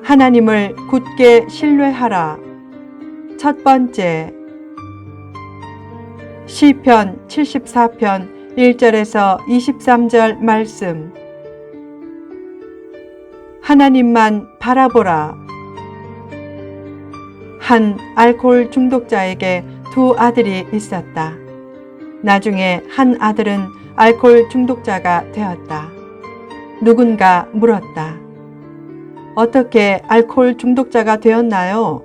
하나님을 굳게 신뢰하라. 첫 번째, 시편 74편 1절에서 23절 말씀. 하나님만 바라보라. 한 알코올 중독자에게 두 아들이 있었다. 나중에 한 아들은 알코올 중독자가 되었다. 누군가 물었다. 어떻게 알코올 중독자가 되었나요?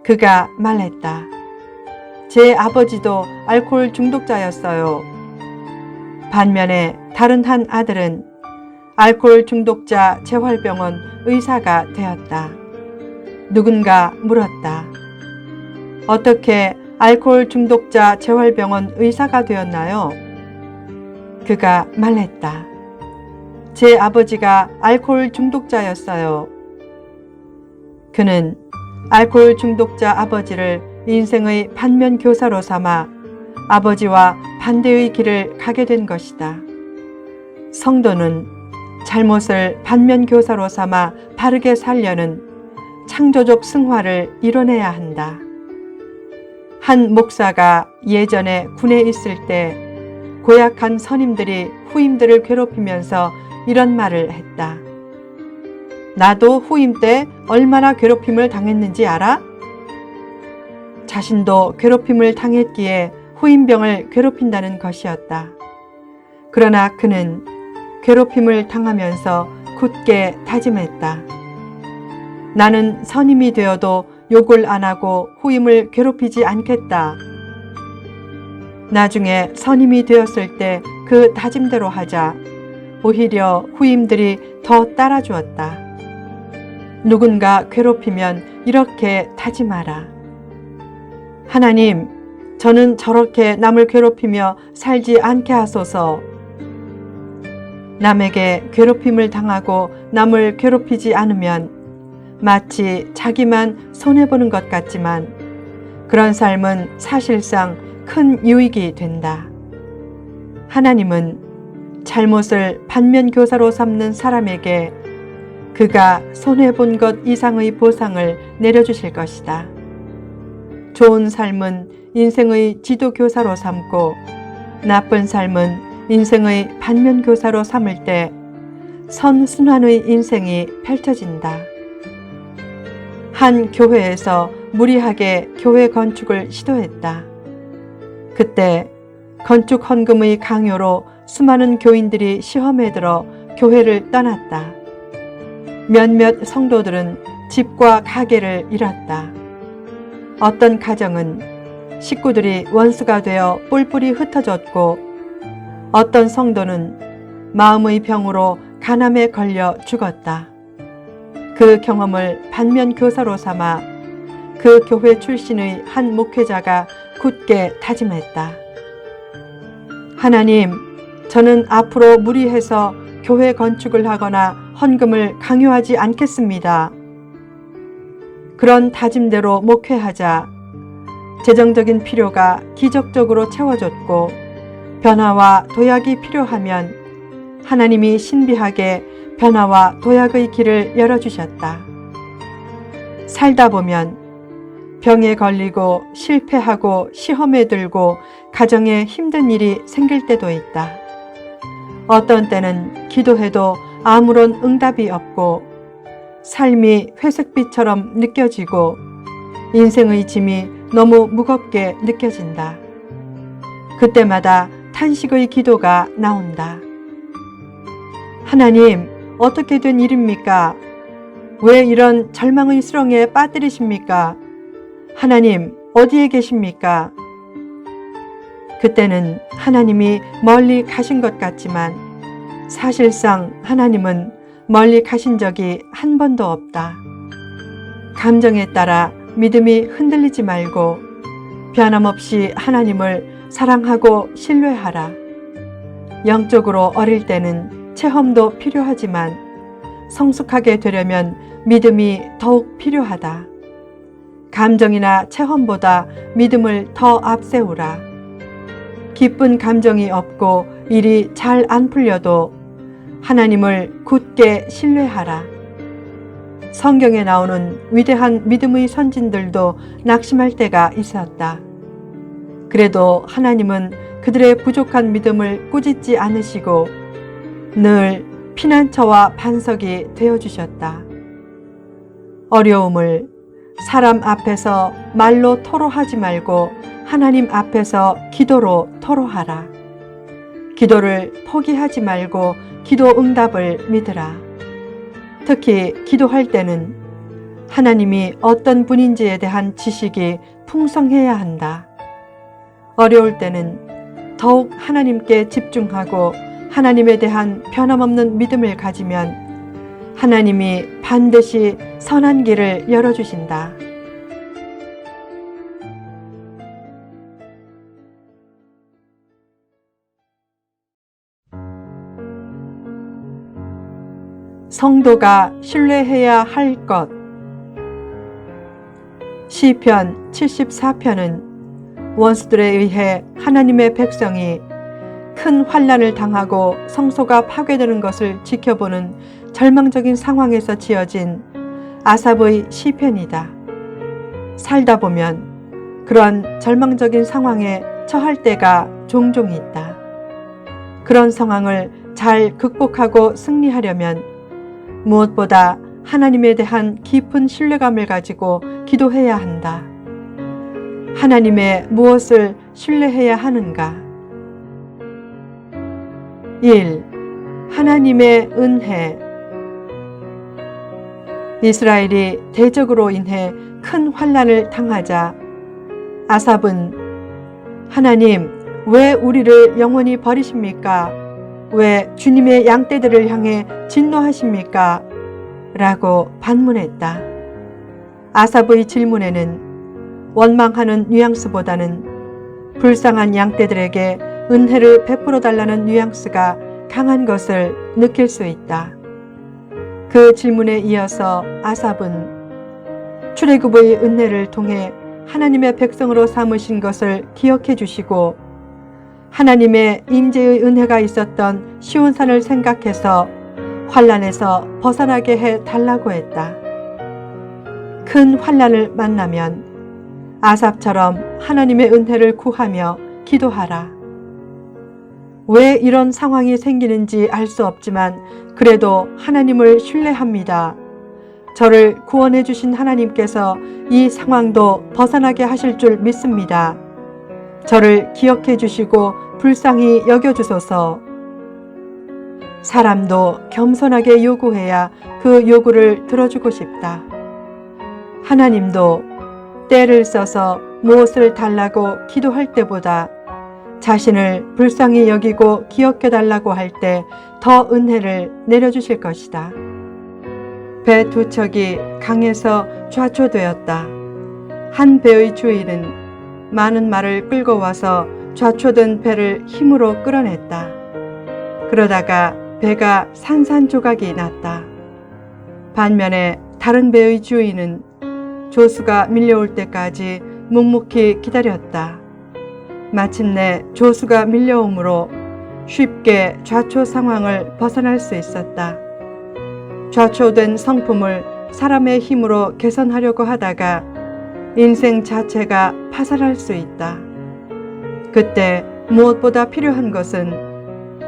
그가 말했다. 제 아버지도 알코올 중독자였어요. 반면에 다른 한 아들은 알코올 중독자 재활병원 의사가 되었다. 누군가 물었다. 어떻게 알코올 중독자 재활병원 의사가 되었나요? 그가 말했다. 제 아버지가 알코올 중독자였어요. 그는 알코올 중독자 아버지를 인생의 반면 교사로 삼아 아버지와 반대의 길을 가게 된 것이다. 성도는 잘못을 반면 교사로 삼아 바르게 살려는 창조적 승화를 이뤄내야 한다. 한 목사가 예전에 군에 있을 때 고약한 선임들이 후임들을 괴롭히면서 이런 말을 했다. 나도 후임 때 얼마나 괴롭힘을 당했는지 알아? 자신도 괴롭힘을 당했기에 후임병을 괴롭힌다는 것이었다. 그러나 그는 괴롭힘을 당하면서 굳게 다짐했다. 나는 선임이 되어도 욕을 안 하고 후임을 괴롭히지 않겠다. 나중에 선임이 되었을 때 그 다짐대로 하자 오히려 후임들이 더 따라주었다. 누군가 괴롭히면 이렇게 다짐하라. 하나님, 저는 저렇게 남을 괴롭히며 살지 않게 하소서. 남에게 괴롭힘을 당하고 남을 괴롭히지 않으면 마치 자기만 손해보는 것 같지만 그런 삶은 사실상 큰 유익이 된다. 하나님은 잘못을 반면교사로 삼는 사람에게 그가 손해본 것 이상의 보상을 내려주실 것이다. 좋은 삶은 인생의 지도교사로 삼고 나쁜 삶은 인생의 반면교사로 삼을 때 선순환의 인생이 펼쳐진다. 한 교회에서 무리하게 교회 건축을 시도했다. 그때 건축 헌금의 강요로 수많은 교인들이 시험에 들어 교회를 떠났다. 몇몇 성도들은 집과 가게를 잃었다. 어떤 가정은 식구들이 원수가 되어 뿔뿔이 흩어졌고 어떤 성도는 마음의 병으로 간암에 걸려 죽었다. 그 경험을 반면 교사로 삼아 그 교회 출신의 한 목회자가 굳게 다짐했다. 하나님, 저는 앞으로 무리해서 교회 건축을 하거나 헌금을 강요하지 않겠습니다. 그런 다짐대로 목회하자 재정적인 필요가 기적적으로 채워졌고 변화와 도약이 필요하면 하나님이 신비하게 변화와 도약의 길을 열어주셨다. 살다 보면 병에 걸리고 실패하고 시험에 들고 가정에 힘든 일이 생길 때도 있다. 어떤 때는 기도해도 아무런 응답이 없고 삶이 회색빛처럼 느껴지고 인생의 짐이 너무 무겁게 느껴진다. 그때마다 탄식의 기도가 나온다. 하나님, 어떻게 된 일입니까? 왜 이런 절망의 수렁에 빠뜨리십니까? 하나님, 어디에 계십니까? 그때는 하나님이 멀리 가신 것 같지만 사실상 하나님은 멀리 가신 적이 한 번도 없다. 감정에 따라 믿음이 흔들리지 말고 변함없이 하나님을 사랑하고 신뢰하라. 영적으로 어릴 때는 체험도 필요하지만 성숙하게 되려면 믿음이 더욱 필요하다. 감정이나 체험보다 믿음을 더 앞세우라. 기쁜 감정이 없고 일이 잘 안 풀려도 하나님을 굳게 신뢰하라. 성경에 나오는 위대한 믿음의 선진들도 낙심할 때가 있었다. 그래도 하나님은 그들의 부족한 믿음을 꾸짖지 않으시고 늘 피난처와 반석이 되어주셨다. 어려움을 사람 앞에서 말로 토로하지 말고 하나님 앞에서 기도로 토로하라. 기도를 포기하지 말고 기도 응답을 믿으라. 특히 기도할 때는 하나님이 어떤 분인지에 대한 지식이 풍성해야 한다. 어려울 때는 더욱 하나님께 집중하고 하나님에 대한 변함없는 믿음을 가지면 하나님이 반드시 선한 길을 열어주신다. 성도가 신뢰해야 할 것. 시편 74편은 원수들에 의해 하나님의 백성이 큰 환난을 당하고 성소가 파괴되는 것을 지켜보는 절망적인 상황에서 지어진 아삽의 시편이다. 살다 보면 그런 절망적인 상황에 처할 때가 종종 있다. 그런 상황을 잘 극복하고 승리하려면 무엇보다 하나님에 대한 깊은 신뢰감을 가지고 기도해야 한다. 하나님의 무엇을 신뢰해야 하는가? 1. 하나님의 은혜. 이스라엘이 대적으로 인해 큰 환난을 당하자 아삽은 하나님, 왜 우리를 영원히 버리십니까? 왜 주님의 양떼들을 향해 진노하십니까? 라고 반문했다. 아삽의 질문에는 원망하는 뉘앙스보다는 불쌍한 양떼들에게 은혜를 베풀어 달라는 뉘앙스가 강한 것을 느낄 수 있다. 그 질문에 이어서 아삽은 출애굽의 은혜를 통해 하나님의 백성으로 삼으신 것을 기억해 주시고 하나님의 임재의 은혜가 있었던 시온산을 생각해서 환난에서 벗어나게 해 달라고 했다. 큰 환난을 만나면 아삽처럼 하나님의 은혜를 구하며 기도하라. 왜 이런 상황이 생기는지 알 수 없지만 그래도 하나님을 신뢰합니다. 저를 구원해 주신 하나님께서 이 상황도 벗어나게 하실 줄 믿습니다. 저를 기억해 주시고 불쌍히 여겨주소서. 사람도 겸손하게 요구해야 그 요구를 들어주고 싶다. 하나님도 때를 써서 무엇을 달라고 기도할 때보다 자신을 불쌍히 여기고 기억해 달라고 할 때 더 은혜를 내려주실 것이다. 배 두 척이 강에서 좌초되었다. 한 배의 주인은 많은 말을 끌고 와서 좌초된 배를 힘으로 끌어냈다. 그러다가 배가 산산조각이 났다. 반면에 다른 배의 주인은 조수가 밀려올 때까지 묵묵히 기다렸다. 마침내 조수가 밀려오므로 쉽게 좌초 상황을 벗어날 수 있었다. 좌초된 성품을 사람의 힘으로 개선하려고 하다가 인생 자체가 파산할 수 있다. 그때 무엇보다 필요한 것은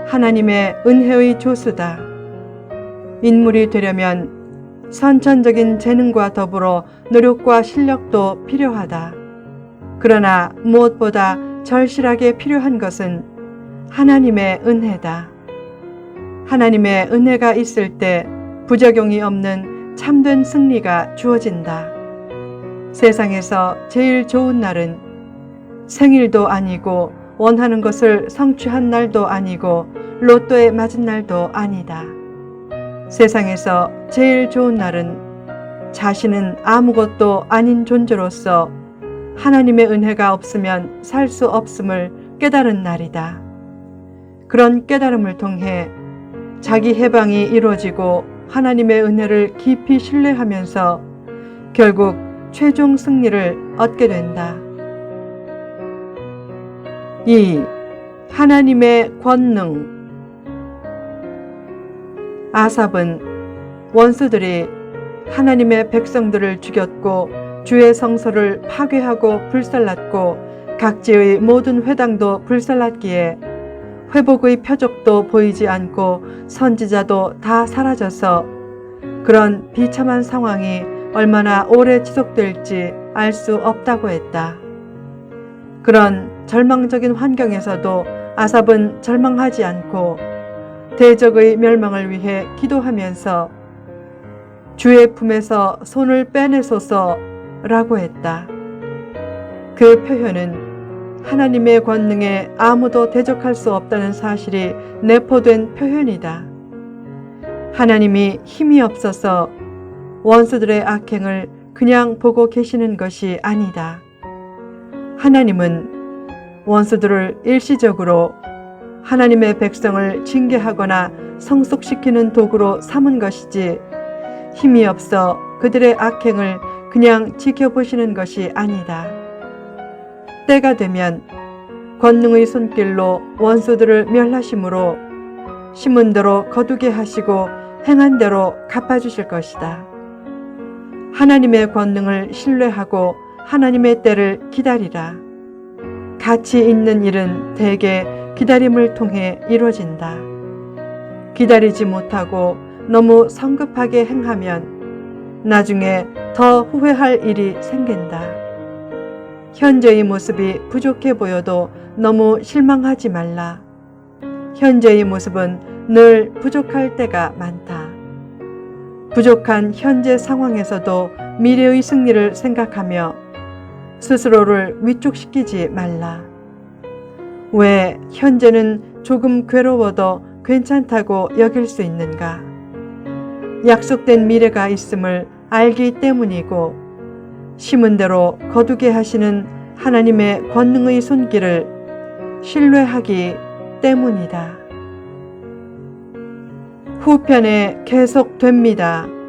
하나님의 은혜의 조수다. 인물이 되려면 선천적인 재능과 더불어 노력과 실력도 필요하다. 그러나 무엇보다 절실하게 필요한 것은 하나님의 은혜다. 하나님의 은혜가 있을 때 부작용이 없는 참된 승리가 주어진다. 세상에서 제일 좋은 날은 생일도 아니고 원하는 것을 성취한 날도 아니고 로또에 맞은 날도 아니다. 세상에서 제일 좋은 날은 자신은 아무것도 아닌 존재로서 하나님의 은혜가 없으면 살 수 없음을 깨달은 날이다. 그런 깨달음을 통해 자기 해방이 이루어지고 하나님의 은혜를 깊이 신뢰하면서 결국 최종 승리를 얻게 된다. 2. 하나님의 권능. 아삽은 원수들이 하나님의 백성들을 죽였고 주의 성소를 파괴하고 불살랐고 각지의 모든 회당도 불살랐기에 회복의 표적도 보이지 않고 선지자도 다 사라져서 그런 비참한 상황이 얼마나 오래 지속될지 알 수 없다고 했다. 그런 절망적인 환경에서도 아삽은 절망하지 않고 대적의 멸망을 위해 기도하면서 주의 품에서 손을 빼내소서라고 했다. 그 표현은 하나님의 권능에 아무도 대적할 수 없다는 사실이 내포된 표현이다. 하나님이 힘이 없어서 원수들의 악행을 그냥 보고 계시는 것이 아니다. 하나님은 원수들을 일시적으로 하나님의 백성을 징계하거나 성속시키는 도구로 삼은 것이지 힘이 없어 그들의 악행을 그냥 지켜보시는 것이 아니다. 때가 되면 권능의 손길로 원수들을 멸하심으로 심은 대로 거두게 하시고 행한 대로 갚아주실 것이다. 하나님의 권능을 신뢰하고 하나님의 때를 기다리라. 가치 있는 일은 대개 기다림을 통해 이루어진다. 기다리지 못하고 너무 성급하게 행하면 나중에 더 후회할 일이 생긴다. 현재의 모습이 부족해 보여도 너무 실망하지 말라. 현재의 모습은 늘 부족할 때가 많다. 부족한 현재 상황에서도 미래의 승리를 생각하며 스스로를 위축시키지 말라. 왜 현재는 조금 괴로워도 괜찮다고 여길 수 있는가? 약속된 미래가 있음을 알기 때문이고 심은 대로 거두게 하시는 하나님의 권능의 손길을 신뢰하기 때문이다. 후편에 계속됩니다.